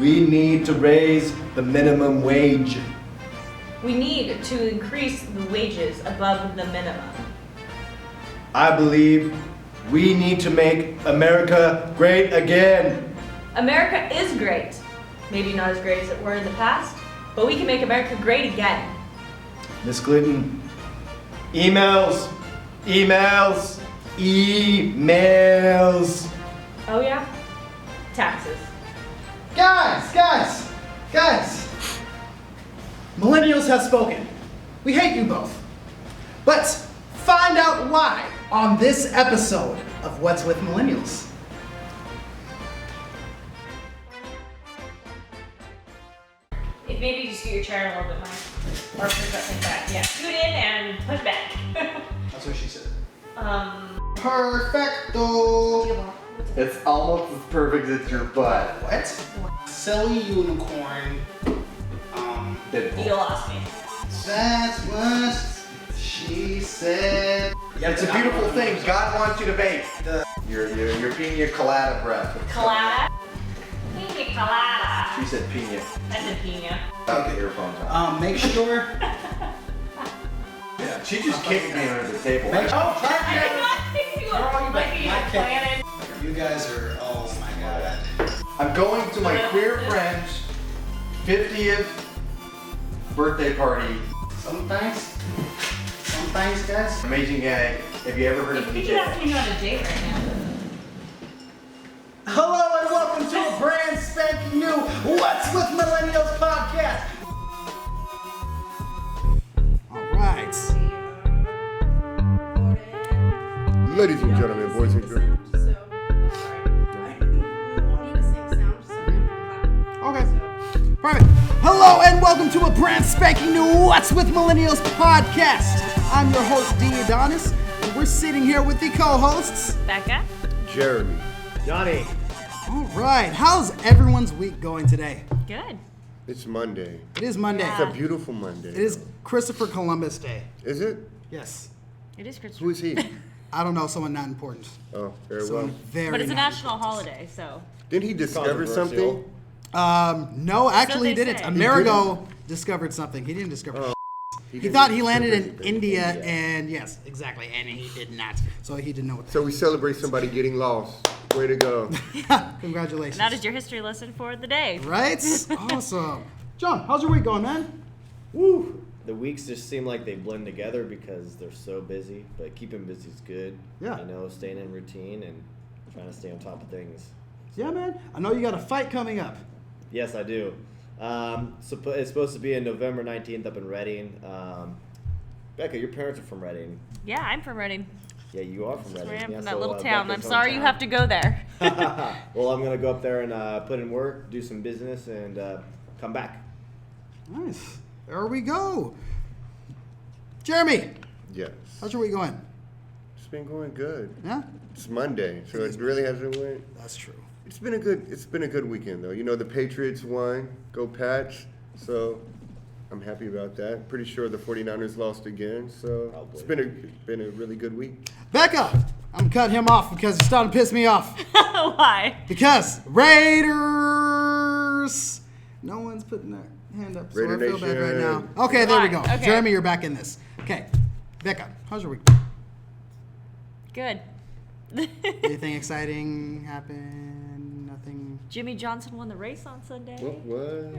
We need to raise the minimum wage. We need to increase the wages above the minimum. I believe we need to make America great again. America is great. Maybe not as great as it were in the past, but we can make America great again. Miss Clinton, emails. Oh yeah? Taxes. Guys! Millennials have spoken. We hate you both. But find out why on this episode of What's with Millennials. If maybe you scoot your chair a little bit, Mike. Or push that thing back. Yeah, scoot in and push back. That's what she said. Perfecto. It's almost as perfect as your butt. What? Silly unicorn. You lost me. That's what she said. Yeah, it's a beautiful thing. God wants you to bake. Your pina colada breath. Colada? Pina colada. She said pina. I said pina. Without the earphones on. Make sure. Yeah, she just kicked me under the table. You guys are, oh my god. I'm going to my queer friend's 50th birthday party. Sometimes, guys. Amazing guy. Have you ever heard of You DJ? could ask me on a date right now. Hello and welcome to a brand spanking new What's with Millennials podcast. All right. Ladies and gentlemen, boys and girls. Okay. Perfect. Hello and welcome to a brand spanking new What's with Millennials podcast. I'm your host, D. Adonis, and we're sitting here with the co-hosts, Becca? Jeremy. Johnny. All right. How's everyone's week going today? Good. It's Monday. It is Monday. Yeah. It's a beautiful Monday. It is Christopher Columbus Day. Is it? Yes. It is Christmas. Who is he? I don't know, someone not important. Oh, very Someone well. very But it's a not national holiday, so. Didn't he discover something? Controversial. No, actually he they didn't. say. Amerigo discovered something. He didn't discover He didn't thought he landed in discover India, anything. and yes, exactly, and he did not. So he didn't know what. So we celebrate somebody getting lost. Way to go. Congratulations. That is your history lesson for the day. Right? Awesome. John, how's your week going, man? Woo. The weeks just seem like they blend together because they're so busy, but keeping busy is good. Yeah. You know, staying in routine and trying to stay on top of things. Yeah, man. I know you got a fight coming up. Yes, I do. It's supposed to be on November 19th up in Reading. Becca, your parents are from Reading. Yeah, I'm from Reading. Yeah, you are from That's Reading. where I am Yeah, from that so, little town. Becca's I'm sorry you hometown. have to go there. Well, I'm going to go up there and put in work, do some business, and come back. Nice. There we go. Jeremy, Yes. how's your week going? It's been going good. Yeah? It's Monday, so it really hasn't went. That's true. It's been a good weekend though. You know, the Patriots won. Go Pats. So I'm happy about that. Pretty sure the 49ers lost again. So Probably. it's been a really good week. Becca, I'm cutting him off because he's starting to piss me off. Why? Because Raiders. No one's putting their hand up, so Raider I feel bad right Nation. now. Okay, there we go. Fine, okay. Jeremy, you're back in this. Okay, Becca, how's your week? Good. Anything exciting happen? Nothing. Jimmy Johnson won the race on Sunday. What?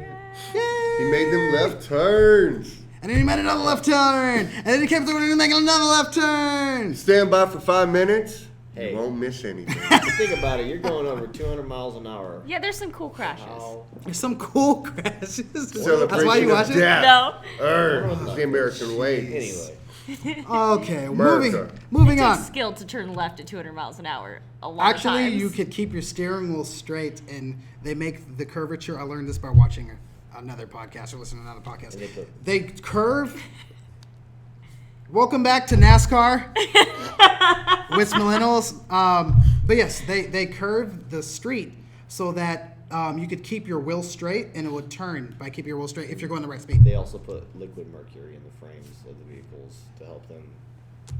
Yay! He made them left turns. And then he made another left turn. And then he came through and making another left turn. Stand by for 5 minutes. Hey. You won't miss anything. Think about it. You're going over 200 miles an hour. Yeah, there's some cool crashes. How? There's some cool crashes. That's Celebration why you of watch it? death. No. It's the American way. Anyway. Okay, America. moving It on. takes skill to turn left at 200 miles an hour a lot of Actually, times. you could keep your steering wheel straight, and they make the curvature. I learned this by watching another podcast or listening to another podcast. They curve. Welcome back to NASCAR with Millennials. But yes, they curve the street so that you could keep your wheel straight, and it would turn by keeping your wheel straight if you're going the right speed. They also put liquid mercury in the frames of the vehicles to help them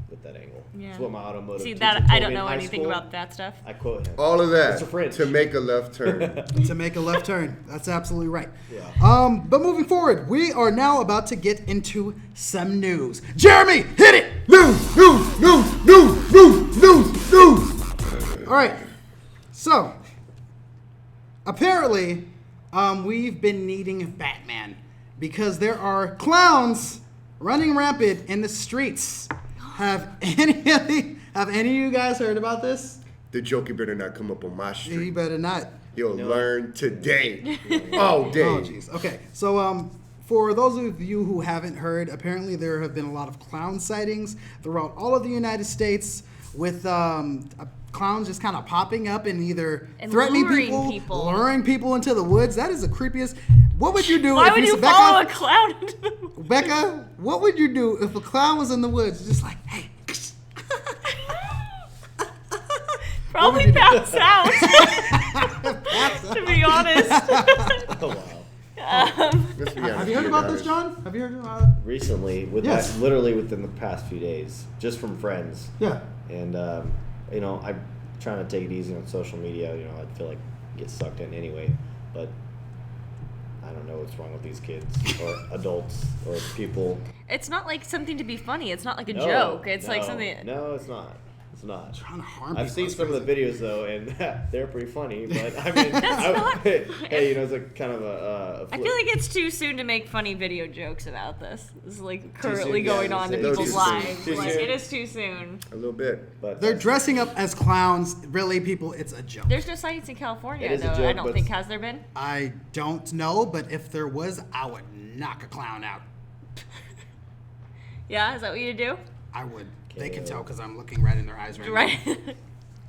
with that angle. Yeah. It's what my automotive See teacher that told I me don't in know high anything school. about that stuff. I quote him. All of that It's a French. to make a left turn. To make a left turn. That's absolutely right. Yeah. But moving forward, we are now about to get into some news. Jeremy, hit it! News. All right. So, apparently, we've been needing Batman because there are clowns running rampant in the streets. Have any of you guys heard about this? The Joker better not come up on my You street. better not. He'll learn today. All day. Oh, jeez. Okay. So, for those of you who haven't heard, apparently there have been a lot of clown sightings throughout all of the United States with clowns just kind of popping up and either threatening people, luring people into the woods. That is the creepiest. What would you do Why if would you Becca, follow a clown into the woods? Becca, what would you do if a clown was in the woods just like, hey? Probably pass out. To be honest. Oh wow. Let's be honest, Have you heard be about this, honest. John? Have you heard about Recently, Yes. literally within the past few days, just from friends. Yeah. And you know, I'm trying to take it easy on social media. You know, I feel like I get sucked in anyway, but I don't know what's wrong with these kids or adults or people. It's not like something to be funny. It's not like a No, joke. It's like no, something. No, it's not. It's not. Trying to harm I've people. seen some of the videos though, and they're pretty funny. But I mean, not- hey, you know, it's like kind of a I feel like it's too soon to make funny video jokes about this. This is like currently soon, yeah, going on in too people's soon. lives. Too Like soon. it is too soon. A little bit. But They're dressing up as clowns. Really, people, it's a joke. There's no sightings in California It is a though. joke, I don't but think. Has there been? I don't know, but if there was, I would knock a clown out. Yeah, is that what you do? I would. They can Okay. tell because I'm looking right in their eyes right, Right.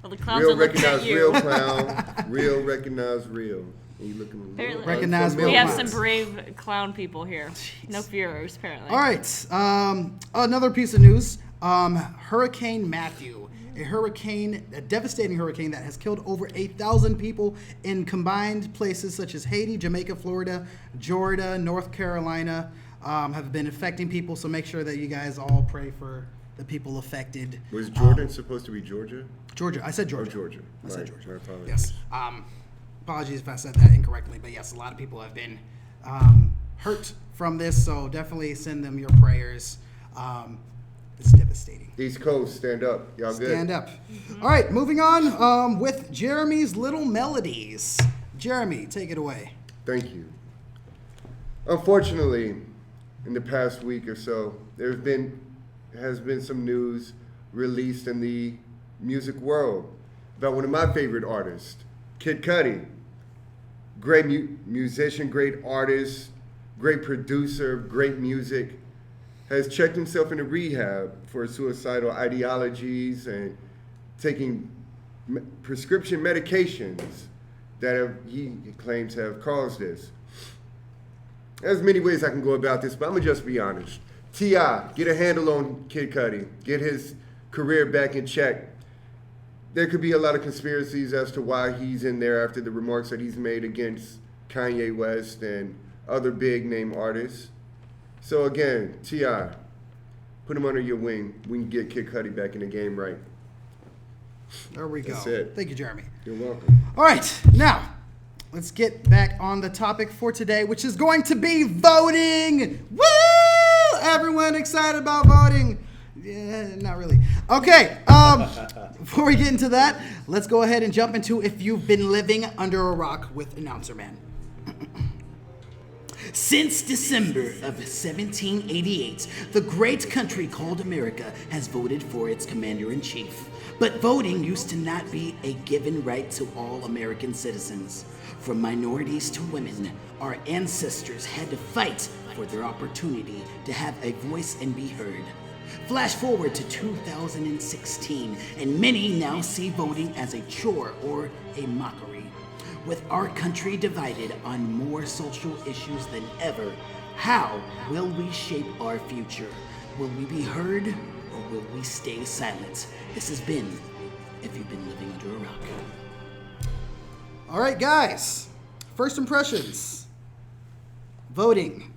Well, the clowns Real are looking recognize at you. real clown. Real recognize real. And you looking Apparently- Recognize We real have clowns. some brave clown people here. No fears, apparently. now. All right. Another piece of news. Hurricane Matthew. A devastating hurricane that has killed over 8,000 people in combined places such as Haiti, Jamaica, Florida, Georgia, North Carolina, have been affecting people. So make sure that you guys all pray for the people affected. Was Jordan supposed to be Georgia? Georgia. I said Or Georgia. Georgia. I said Right. Georgia. My apologies. Yes. Apologies if I said that incorrectly, but yes, a lot of people have been hurt from this, so definitely send them your prayers. It's devastating. East Coast, stand up. Y'all good? Stand up. All right, moving on with Jeremy's Little Melodies. Jeremy, take it away. Thank you. Unfortunately, in the past week or so, has been some news released in the music world about one of my favorite artists, Kid Cudi. Great musician, great artist, great producer, great music. Has checked himself into rehab for suicidal ideologies and taking prescription medications that he claims have caused this. There's many ways I can go about this, but I'm gonna just be honest. T.I., get a handle on Kid Cudi. Get his career back in check. There could be a lot of conspiracies as to why he's in there after the remarks that he's made against Kanye West and other big name artists. So again, T.I., put him under your wing. We can get Kid Cudi back in the game right. There we go. That's it. Thank you, Jeremy. You're welcome. All right, now let's get back on the topic for today, which is going to be voting. Woo! Everyone excited about voting? Yeah, not really. Okay, before we get into that, let's go ahead and jump into If You've Been Living Under a Rock with Announcer Man. Since December of 1788, the great country called America has voted for its commander-in-chief. But voting used to not be a given right to all American citizens. From minorities to women, our ancestors had to fight for their opportunity to have a voice and be heard. Flash forward to 2016, and many now see voting as a chore or a mockery. With our country divided on more social issues than ever, how will we shape our future? Will we be heard or will we stay silent? This has been If You've Been Living Under a Rock. All right, guys. First impressions. Voting.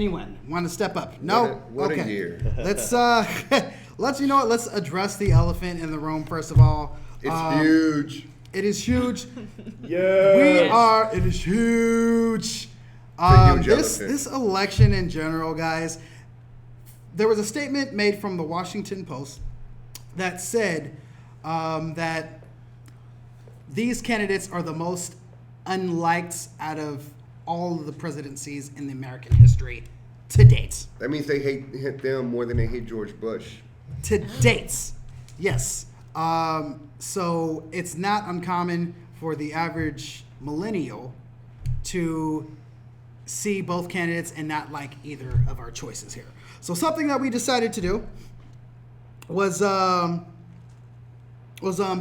Anyone want to step up? No. What okay. a year. Let's you know what? Let's address the elephant in the room first of all. It's huge. It is huge. Yeah. It is huge. a huge This elephant. this election in general, guys. There was a statement made from the Washington Post that said that these candidates are the most unliked out of all of the presidencies in the American history to date. That means they hate them more than they hate George Bush. To date, yes. So it's not uncommon for the average millennial to see both candidates and not like either of our choices here. So something that we decided to do was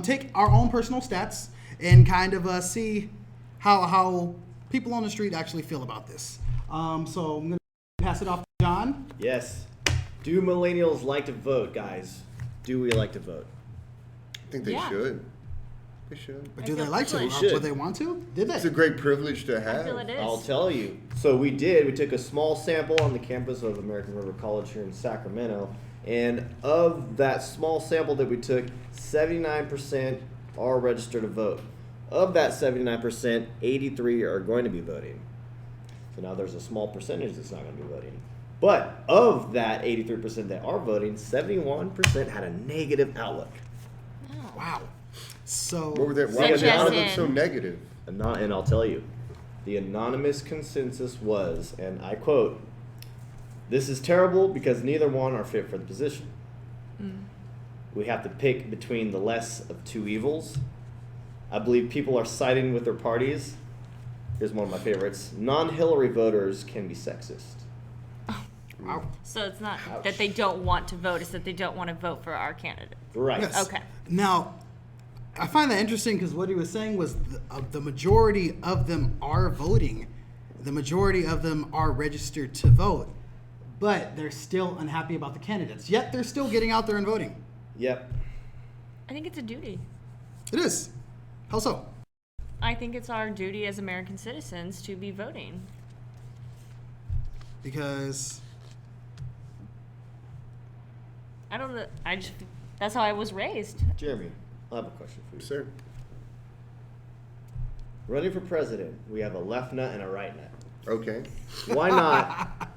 take our own personal stats and kind of see how people on the street actually feel about this. So I'm gonna pass it off to John. Yes. Do millennials like to vote, guys? Do we like to vote? I think they Yeah. should. They should. But do they like to? They should. Would they want to? Did It's they? a great privilege to have. I feel it is. I'll tell you. So we took a small sample on the campus of American River College here in Sacramento, and of that small sample that we took, 79% are registered to vote. Of that 79%, 83 are going to be voting. So now there's a small percentage that's not going to be voting. But of that 83% that are voting, 71% had a negative outlook. Wow. So What were that? Why was Such as none of them so in- negative? And I'll tell you, the anonymous consensus was, and I quote, "This is terrible because neither one are fit for the position. We have to pick between the less of two evils. I believe people are siding with their parties. Here's one of my favorites. Non-Hillary voters can be sexist." wow. So it's not Ouch. that they don't want to vote; it's that they don't want to vote for our candidate. Right. Yes. Okay. Now, I find that interesting because what he was saying was the majority of them are voting. The majority of them are registered to vote, but they're still unhappy about the candidates. Yet they're still getting out there and voting. Yep. I think it's a duty. It is. How so? I think it's our duty as American citizens to be voting. Because I don't know. That's how I was raised. Jeremy, I have a question for you. Sir. Running for president, we have a left nut and a right nut. Okay. Why not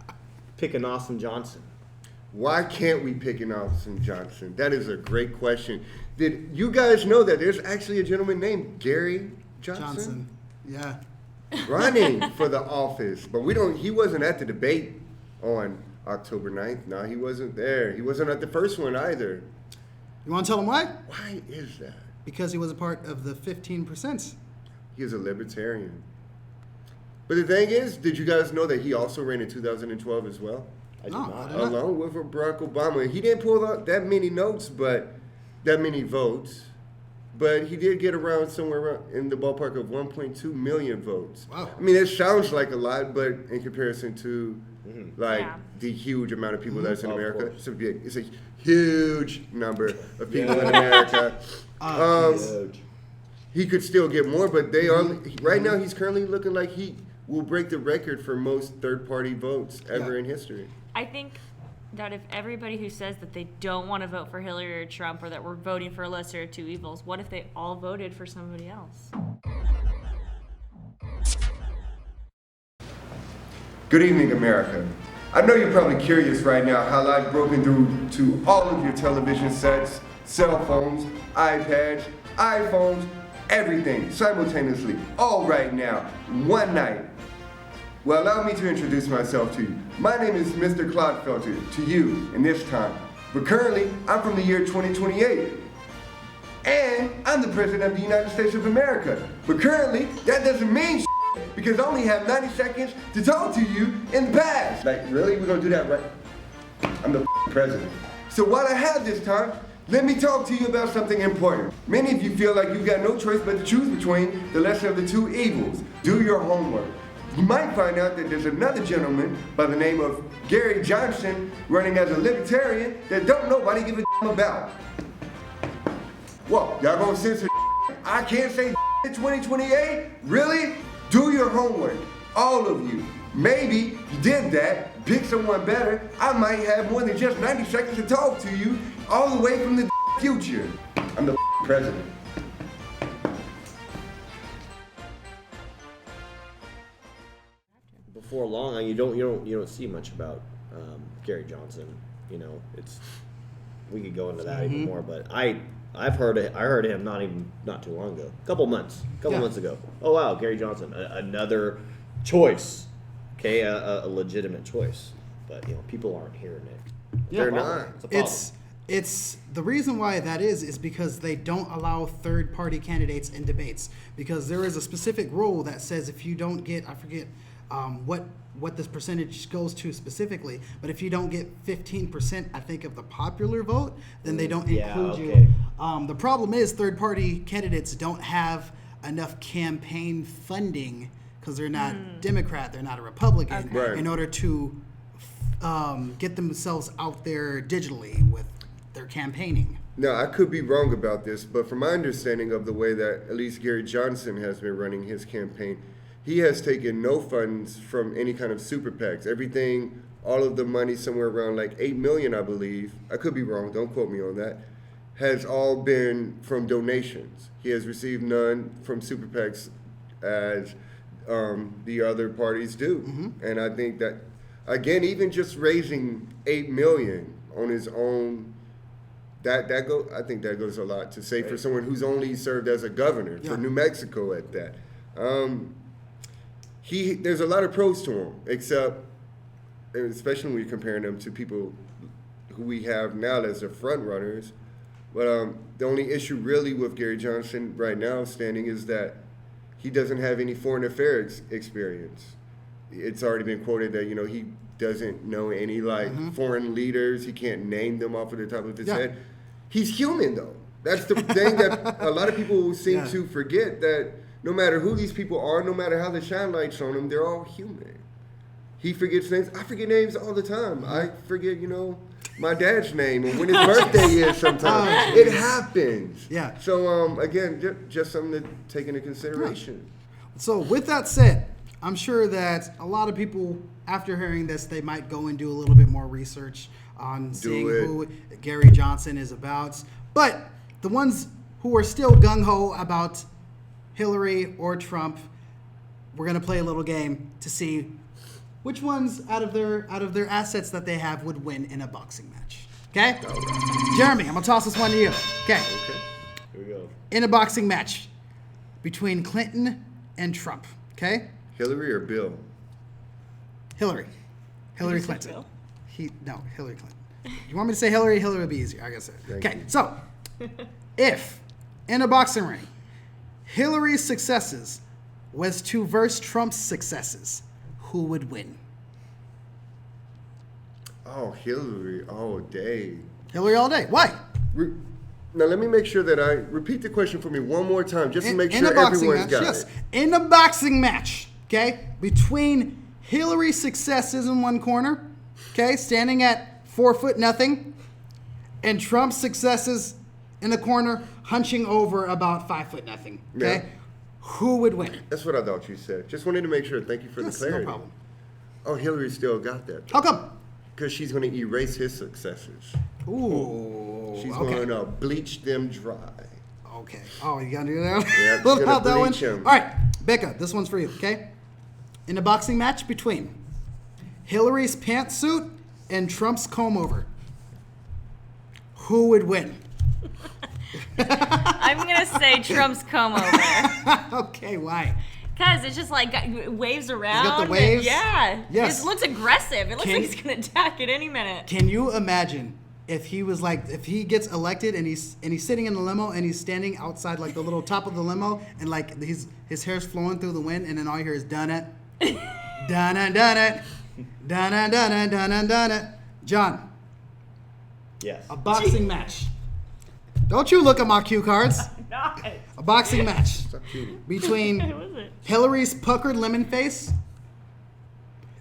pick an awesome Johnson? Why can't we pick an Austin Johnson? That is a great question. Did you guys know that there's actually a gentleman named Gary Johnson. Yeah. running for the office? But he wasn't at the debate on October 9th. No, he wasn't there. He wasn't at the first one either. You want to tell him why? Why is that? Because he was a part of the 15%. He is a libertarian. But the thing is, did you guys know that he also ran in 2012 as well? I did No, not. I did not. Along with Barack Obama. He didn't pull out that many votes, but he did get around somewhere in the ballpark of 1.2 million votes. Wow. I mean, it sounds like a lot, but in comparison to Yeah. the huge amount of people that's in Of America, course. it's a huge number of people in Yeah. America. Huge. He could still get more, but right now he's currently looking like he will break the record for most third-party votes ever Yeah. in history. I think that if everybody who says that they don't want to vote for Hillary or Trump or that we're voting for a lesser of two evils, what if they all voted for somebody else? Good evening, America. I know you're probably curious right now how I've broken through to all of your television sets, cell phones, iPads, iPhones, everything simultaneously, all right now, one night. Well, allow me to introduce myself to you. My name is Mr. Clodfelter, to you in this time. But currently, I'm from the year 2028. And I'm the President of the United States of America. But currently, that doesn't mean because I only have 90 seconds to talk to you in the past. Like, really? We're gonna do that, right? I'm the president. So while I have this time, let me talk to you about something important. Many of you feel like you've got no choice but to choose between the lesser of the two evils. Do your homework. You might find out that there's another gentleman by the name of Gary Johnson running as a libertarian that don't nobody give a damn about. Whoa, y'all gonna censor I can't say in 2028? Really? Do your homework, all of you. Maybe you did that, pick someone better, I might have more than just 90 seconds to talk to you all the way from the future. I'm the president. Before long, you don't see much about Gary Johnson. You know, we could go into that even more, but I heard him not too long ago, couple months ago. Oh wow, Gary Johnson, another choice, okay, a legitimate choice, but people aren't hearing it. Yeah. They're not. It's a problem. It's the reason why that is because they don't allow third-party candidates in debates, because there is a specific rule that says if you don't get, I forget what this percentage goes to specifically, but if you don't get 15%, I think, of the popular vote, then they don't include you. The problem is third-party candidates don't have enough campaign funding because they're not Democrat, they're not a Republican, Right. in order to get themselves out there digitally with their campaigning. Now, I could be wrong about this, but from my understanding of the way that at least Gary Johnson has been running his campaign, he has taken no funds from any kind of super PACs. Everything, all of the money, somewhere around like $8 million, I believe, I could be wrong, don't quote me on that, has all been from donations. He has received none from super PACs as the other parties do. And I think that, again, even just raising $8 million on his own, I think that goes a lot to say for someone who's only served as a governor for New Mexico at that. There's a lot of pros to him, except, especially when you're comparing him to people who we have now as the front runners. But the only issue really with Gary Johnson right now standing is that he doesn't have any foreign affairs experience. It's already been quoted that, he doesn't know any foreign leaders. He can't name them off of the top of his head. He's human though. That's the thing that a lot of people seem to forget, that no matter who these people are, no matter how they shine lights on them, they're all human. He forgets names. I forget names all the time. I forget, my dad's name and when his birthday is sometimes. It happens. Yeah. So, again, just something to take into consideration. So with that said, I'm sure that a lot of people, after hearing this, they might go and do a little bit more research on seeing who Gary Johnson is about. But the ones who are still gung-ho about Hillary or Trump, we're going to play a little game to see which ones out of their assets that they have would win in a boxing match. Okay? Jeremy, I'm going to toss this one to you. Okay. Here we go. In a boxing match between Clinton and Trump. Okay? Hillary or Bill? Hillary you say Clinton. Bill? Hillary Clinton. You want me to say Hillary? Hillary would be easier, I guess. Okay, so if in a boxing ring, Hillary's successes was to verse Trump's successes, who would win? Oh, Hillary all day. Hillary all day. Why? Now, let me make sure that I repeat the question for me one more time, just to make in a sure boxing everyone's match, got yes. it. In a boxing match, okay, between Hillary's successes in one corner, okay, standing at 4'0", and Trump's successes in the corner, hunching over about 5'0", okay? Yeah. Who would win? That's what I thought you said. Just wanted to make sure. Thank you for the clarity. No problem. Oh, Hillary still got that. How come? Because she's going to erase his successes. Ooh. She's okay. going to bleach them dry. Okay. Oh, you got to do that? Yeah, she's What gonna about that one? bleach 'em. All right, Becca, this one's for you, okay? In a boxing match between Hillary's pantsuit and Trump's comb-over, who would win? I'm gonna say Trump's comb over. Okay, why? Cause it's just like waves around. got the waves? Yeah. Yes. It looks aggressive. It looks Can- like he's gonna attack at any minute. Can you imagine if he gets elected and he's sitting in the limo and he's standing outside like the little top of the limo and like his hair's flowing through the wind and then all you hear is done it, done it, done it, done it, done it, done it, done it. John, Yes. a boxing match. Don't you look at my cue cards. Not. A boxing match Stop cheating. between What was it? Hillary's puckered lemon face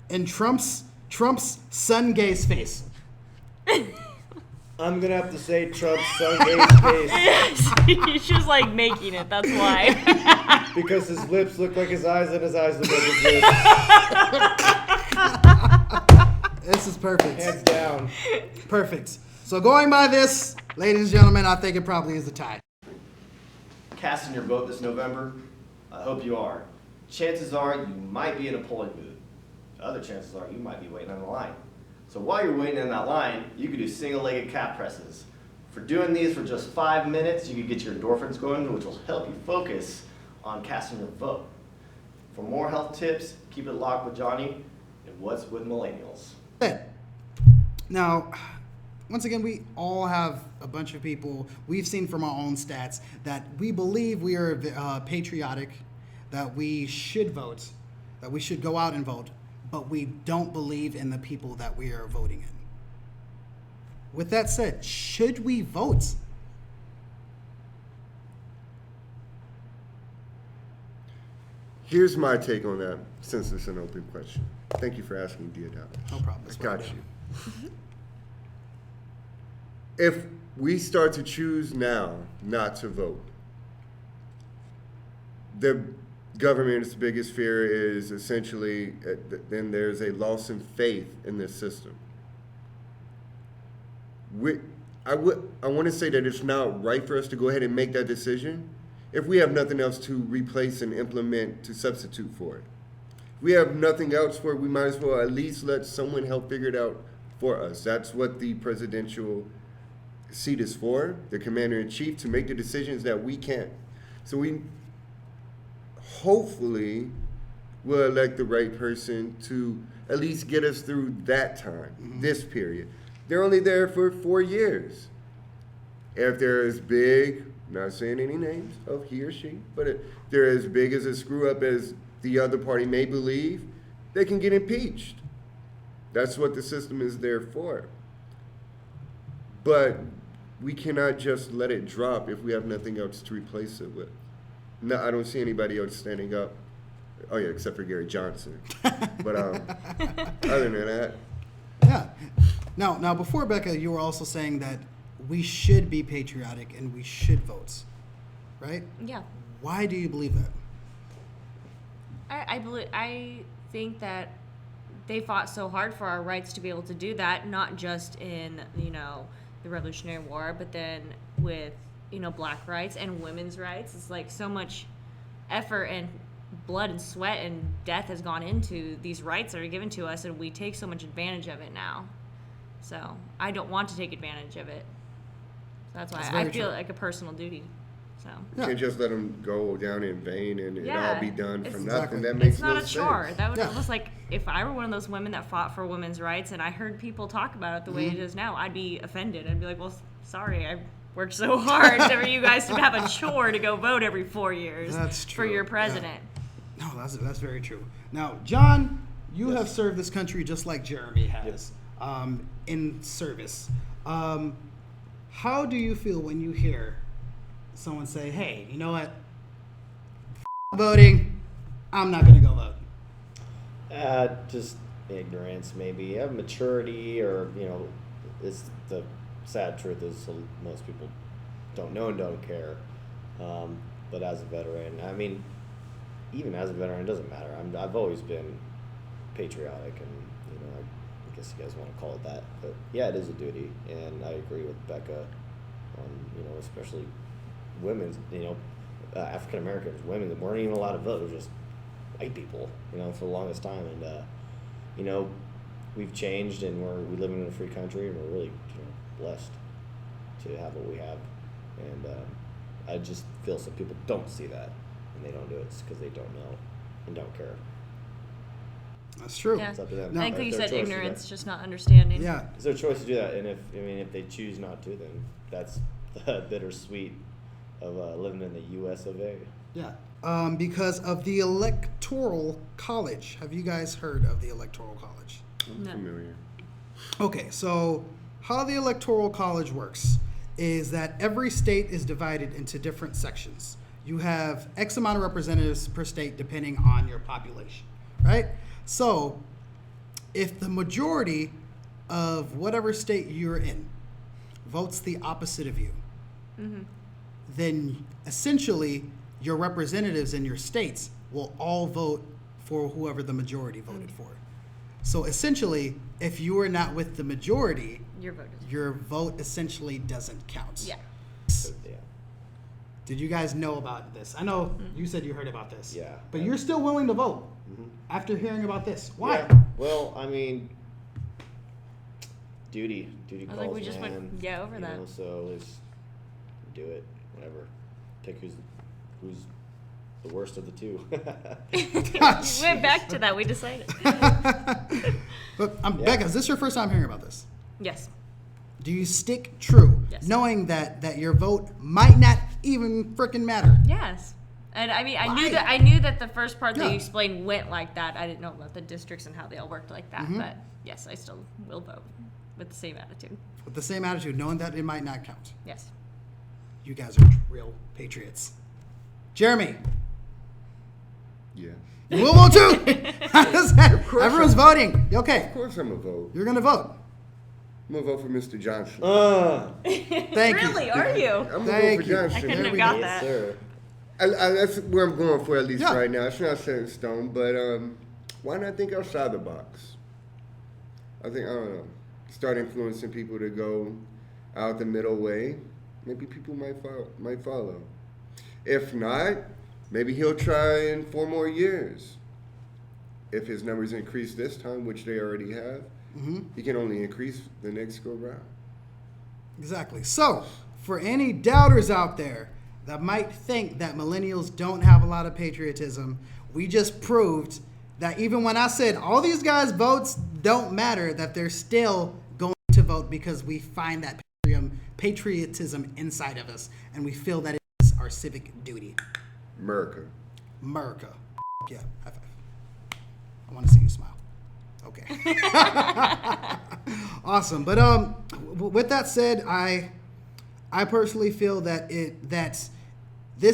and Trump's sun gaze face. I'm gonna have to say Trump's sun gaze face She's like making it. That's why. because his lips look like his eyes and his eyes look like his lips. This is perfect. Hands down. Perfect. So going by this, ladies and gentlemen, I think it probably is a tie. Casting your vote this November? I hope you are. Chances are you might be in a polling booth. Other chances are you might be waiting on the line. So while you're waiting in that line, you can do single-legged calf presses. For doing these for just 5 minutes, you can get your endorphins going, which will help you focus on casting your vote. For more health tips, keep it locked with Jonny and What's with Millennials. Now, once again, we all have a bunch of people, we've seen from our own stats, that we believe we are patriotic, that we should vote, that we should go out and vote, but we don't believe in the people that we are voting in. With that said, should we vote? Here's my take on that, since it's an open question. Thank you for asking, Diodato. No problem. I got you. If we start to choose now not to vote, the government's biggest fear is essentially then there's a loss in faith in this system. I want to say that it's not right for us to go ahead and make that decision if we have nothing else to replace and implement to substitute for it. If we have nothing else for it, we might as well at least let someone help figure it out for us. That's what the presidential seat is for, the commander-in-chief, to make the decisions that we can't. So we hopefully will elect the right person to at least get us through that time, this period. They're only there for 4 years. If they're as big, not saying any names of he or she, but if they're as big as a screw up as the other party may believe, they can get impeached. That's what the system is there for. But we cannot just let it drop if we have nothing else to replace it with. No, I don't see anybody else standing up. Oh yeah, except for Gary Johnson. But other than that. Yeah. Now, before Becca, you were also saying that we should be patriotic and we should vote, right? Yeah. Why do you believe that? I think that they fought so hard for our rights to be able to do that, not just in, the Revolutionary War, but then with, black rights and women's rights. It's like so much effort and blood and sweat and death has gone into these rights that are given to us, and we take so much advantage of it now. So I don't want to take advantage of it. So that's why I feel like a personal duty. So you can't just let them go down in vain and it all be done for nothing. Exactly. That makes no sense. It's not a chore. That would almost like if I were one of those women that fought for women's rights and I heard people talk about it the way it is now, I'd be offended. I'd be like, well, sorry, I worked so hard for you guys to have a chore to go vote every 4 years for your president. Yeah. No, that's very true. Now, John, you have served this country just like Jeremy has in service. How do you feel when you hear someone say, hey, you know what? Voting, I'm not going to go vote. Just ignorance, maybe. Maturity, or, it's the sad truth is most people don't know and don't care. But as a veteran, even as a veteran, it doesn't matter. I've always been patriotic, and, I guess you guys want to call it that. But, yeah, it is a duty, and I agree with Becca on, especially women's, African Americans, women that weren't even allowed to vote. It was just white people, for the longest time. And, we've changed, and we live in a free country, and we're really, blessed to have what we have. And I just feel some people don't see that, and they don't do it. It's because they don't know and don't care. That's true. Yeah. It's up to them. I think you said Their choice ignorance, just not understanding. Yeah. It's their choice to do that, and if they choose not to, then that's the bittersweet of living in the U.S. of A. Yeah. Because of the Electoral College. Have you guys heard of the Electoral College? I'm familiar. Okay, so how the Electoral College works is that every state is divided into different sections. You have X amount of representatives per state depending on your population, right? So if the majority of whatever state you're in votes the opposite of you, then essentially your representatives in your states will all vote for whoever the majority voted for. So essentially, if you are not with the majority, Your vote essentially doesn't count. Yeah. So, yeah. Did you guys know about this? I know you said you heard about this. Yeah. But you're still willing to vote after hearing about this. Why? Yeah. Well, I mean, duty calls, I was like, we just man. went over that. Know, so let's do it. Whatever. Pick who's the worst of the two. We went back to that. We decided. But Becca, is this your first time hearing about this? Yes. Do you stick true, Yes. knowing that your vote might not even freaking matter? Yes. And I mean, I Why? knew that the first part that Yeah. you explained went like that. I didn't know about the districts and how they all worked like that. But yes, I still will vote with the same attitude. With the same attitude, knowing that it might not count. Yes. You guys are real patriots. Jeremy, Yeah. you will vote too. Everyone's voting. Okay, Of course I'm gonna vote. you're gonna vote. I'm gonna vote for Mr. Johnson. Thank you. Really? Are you? I'm gonna Thank vote for you. Johnson. I couldn't There have we got go. Yes, that. sir. That's where I'm going for, at least Yeah. right now. It's not set in stone, but why not think outside the box? I don't know, start influencing people to go out the middle way. Maybe people might follow. If not, maybe he'll try in 4 more years. If his numbers increase this time, which they already have, he can only increase the next go round. Exactly. So, for any doubters out there that might think that millennials don't have a lot of patriotism, we just proved that even when I said all these guys' votes don't matter, that they're still going to vote because we find that patriotism inside of us, and we feel that it is our civic duty. America. America. Yeah, high five. I want to see you smile. Okay. Awesome. But with that said, I personally feel that this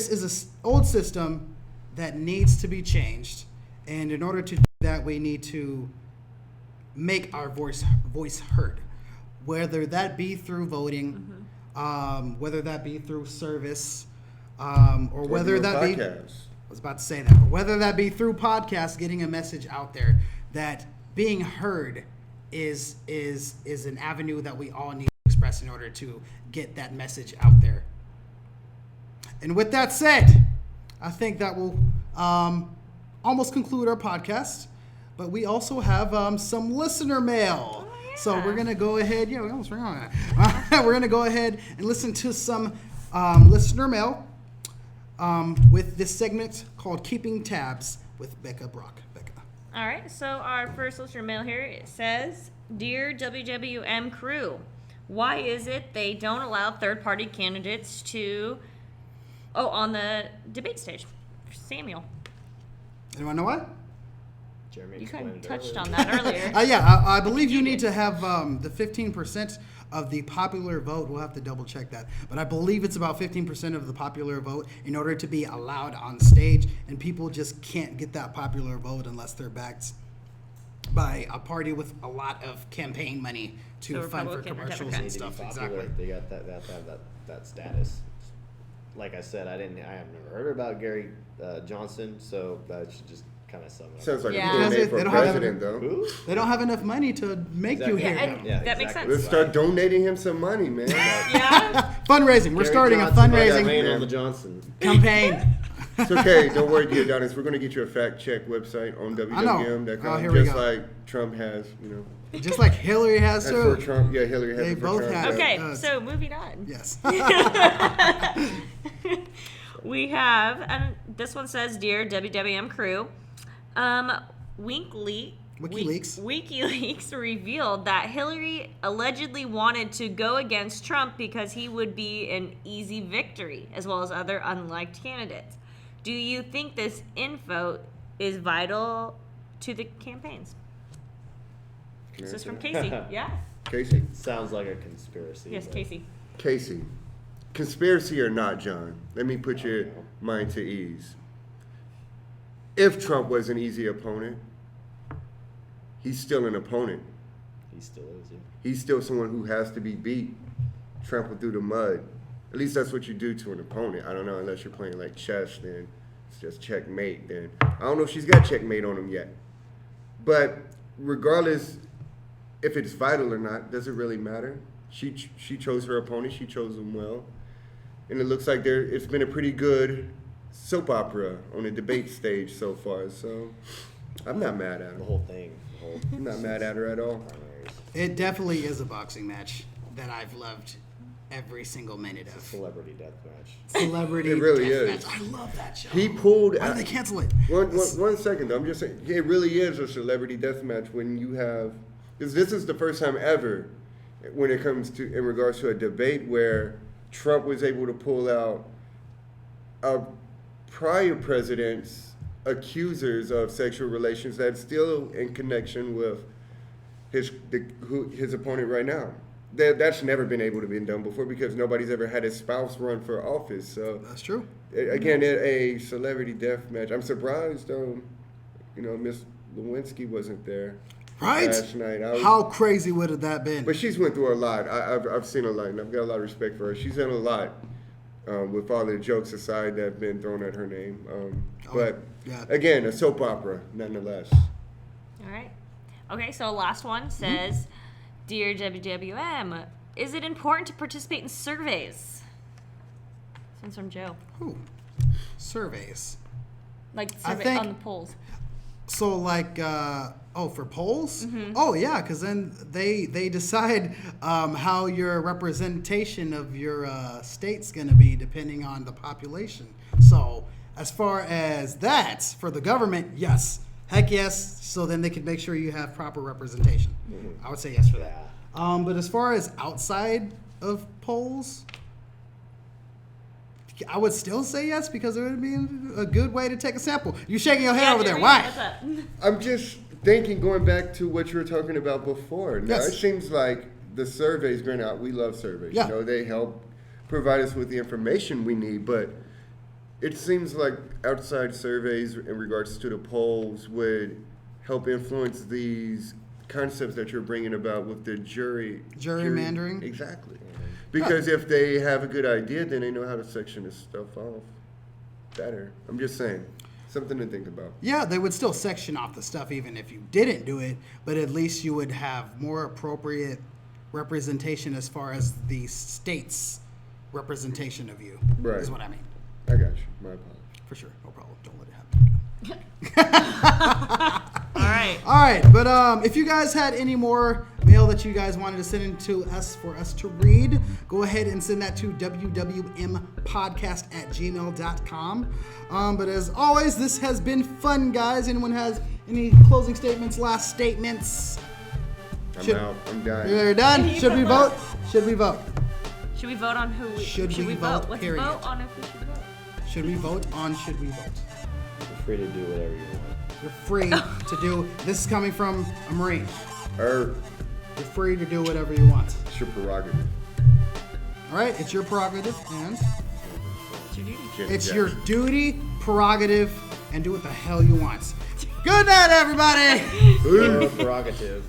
is an old system that needs to be changed, and in order to do that, we need to make our voice heard, whether that be through voting, whether that be through service, or whether that be. I was about to say that. But whether that be through podcasts, getting a message out there that being heard is an avenue that we all need to express in order to get that message out there. And with that said, I think that will almost conclude our podcast. But we also have some listener mail. Oh, yeah. So we're gonna go ahead. Yeah, we almost forgot that. We're gonna go ahead and listen to some listener mail. With this segment called Keeping Tabs with Becca Brock. Becca. All right. So our first listener mail here, it says, "Dear WWM crew, why is it they don't allow third-party candidates to, on the debate stage?" Samuel. Anyone know what? Jeremy You kind of explained it touched earlier. on that earlier. I believe you need to have the 15% of the popular vote. We'll have to double check that. But I believe it's about 15% of the popular vote in order to be allowed on stage. And people just can't get that popular vote unless they're backed by a party with a lot of campaign money to So fund for Republican or commercials Democrat. and Need to be stuff. popular. Exactly. They got that status. Like I said, I have never heard about Gary Johnson, so that should just kind of sum it up. Sounds like Yeah. a good name for They don't have- president, though. Who? They don't have enough money to make you Exactly. hear Yeah, them. and Yeah, that makes exactly. Let's sense. start donating him some money, man. Yeah. Fundraising. We're Gary starting Johnson, a fundraising campaign on the Johnson. campaign. It's okay. Don't worry, dear Adonis. We're going to get you a fact check website on know. wwm.com, Oh, here we just go. like Trump has, Just like Hillary has And for too. Trump, yeah, Hillary has They it for both Trump. have. Okay. Uh, So moving on. Yes. We have, and this one says, "Dear WWM crew, WikiLeaks revealed that Hillary allegedly wanted to go against Trump because he would be an easy victory, as well as other unliked candidates. Do you think this info is vital to the campaigns?" Can I This is answer from that? Casey. Yeah. Casey. Sounds like a conspiracy. Yes, but- Casey. Casey. Conspiracy or not, John, let me put your mind to ease. If Trump was an easy opponent, he's still an opponent. He still is, yeah. He's still someone who has to be beat, trampled through the mud. At least that's what you do to an opponent. I don't know, unless you're playing like chess, then it's just checkmate. Then I don't know if she's got checkmate on him yet. But regardless if it's vital or not, does it really matter? She chose her opponent. She chose him well, and it looks like it's been a pretty good soap opera on the debate stage so far. So I'm not mad at her. The whole thing. I'm not mad at her at all. It definitely is a boxing match that I've loved every single minute of. Celebrity death match. Celebrity It really deathmatch. is. I love that show. He pulled. Why did they cancel it? One second though. I'm just saying, it really is a celebrity death match when you have, because this is the first time ever when it comes to, in regards to a debate where Trump was able to pull out a prior president's accusers of sexual relations that's still in connection with his opponent right now. That's never been able to be done before because nobody's ever had his spouse run for office. So That's true. Again, a celebrity death match. I'm surprised, Miss Lewinsky wasn't there Right? last night. How crazy would have that been? But she's went through a lot. I've seen a lot, and I've got a lot of respect for her. She's done a lot with all the jokes aside that have been thrown at her name. But yeah. again, a soap opera, nonetheless. All right. Okay, so last one says, Dear WWM, is it important to participate in surveys? This one's from Joe. Ooh. Surveys. Like I survey think- on the polls. So like, for polls? Mm-hmm. Oh yeah, because then they decide how your representation of your state's gonna be depending on the population. So as far as that, for the government, yes. Heck yes, so then they can make sure you have proper representation. I would say yes for that. But as far as outside of polls, I would still say yes because it would be a good way to take a sample. You shaking your head over there. Jerry, Why? what's up? I'm just thinking, going back to what you were talking about before. Now, Yes. it seems like the surveys, granted, we love surveys. Yeah. They help provide us with the information we need, but it seems like outside surveys in regards to the polls would help influence these concepts that you're bringing about with the Gerrymandering? Exactly. Because if they have a good idea, then they know how to section this stuff off better. I'm just saying, something to think about. Yeah, they would still section off the stuff even if you didn't do it, but at least you would have more appropriate representation as far as the state's representation of you. Right. Is what I mean. I got you. My apologies. For sure. No problem. Don't let it happen. All right. All right, but if you guys had any more mail that you guys wanted to send in to us for us to read, go ahead and send that to wwmpodcast@gmail.com. But as always, this has been fun, guys. Anyone has any closing statements, last statements? I'm out. I'm done. You're done? Should we vote? Should we vote? Should we vote on who we Should we vote, Let's period. vote on if we should vote. Should we vote on should we vote? You're free to do whatever you want. You're free to do, this is coming from a Marine. You're free to do whatever you want. It's your prerogative. All right, it's your prerogative and It's your duty. it's your duty, prerogative, and do what the hell you want. Good night, everybody. Your prerogative.